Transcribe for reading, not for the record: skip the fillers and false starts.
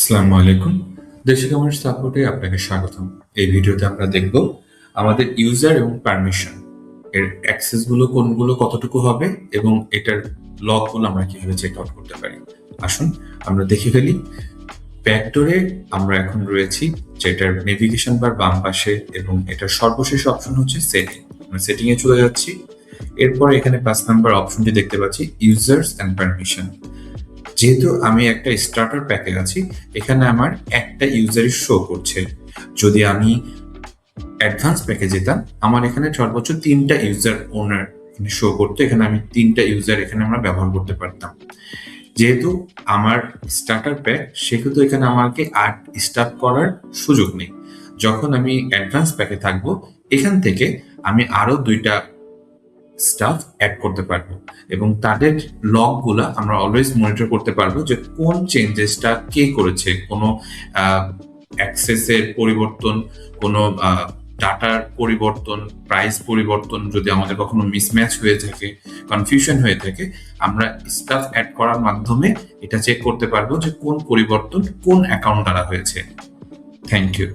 আসসালামু আলাইকুম। দেশি কমার্স সাপোর্টে আপনাকে স্বাগতম। এই ভিডিওতে আমরা দেখব আমাদের ইউজার এবং পারমিশন এর অ্যাক্সেস গুলো কোনগুলো কতটুকু হবে এবং এটার লগ গুলো আমরা কিভাবে চেক আউট করতে পারি। আসুন আমরা দেখে ফেলি। ব্যাকডোরে আমরা এখন রয়েছি, যেটার নেভিগেশন বার বাম পাশে এবং এটার সর্বশেষ অপশন হচ্ছে সেটিং। আমরা সেটিং এ চলে যাচ্ছি। এরপর এখানে 5 নাম্বার অপশনটি দেখতে পাচ্ছি ইউজার্স এন্ড পারমিশন। যেহেতু আমি একটা স্টার্টার প্যাকে আছি, এখানে আমার একটা ইউজারই শো করছে। যদি আমি অ্যাডভান্স প্যাকে যেতাম, আমার এখানে সর্বোচ্চ 3টা ইউজার ওনার শো করতো। এখানে আমি 3টা ইউজার এখানে আমরা ব্যবহার করতে পারতাম। যেহেতু আমার স্টার্টার প্যাক, সেহেতু এখানে আমাকে আর স্টার্ট করার সুযোগ নেই। যখন আমি অ্যাডভান্স প্যাকে থাকবো, এখান থেকে আমি আরো 2টা স্টাফ অ্যাড করতে পারবো এবং তাদের লগ গুলা আমরা অলওয়েজ মনিটর করতে পারবো যে কোন চেঞ্জেসটা কে করেছে। কোনো অ্যাক্সেসের পরিবর্তন, কোনো ডাটার পরিবর্তন, প্রাইস পরিবর্তন, যদি আমাদের কখনো মিসম্যাচ হয়ে থাকে, কনফিউশন হয়ে থাকে, আমরা স্টাফ অ্যাড করার মাধ্যমে এটা চেক করতে পারবো যে কোন পরিবর্তন কোন অ্যাকাউন্ট দ্বারা হয়েছে। Thank you.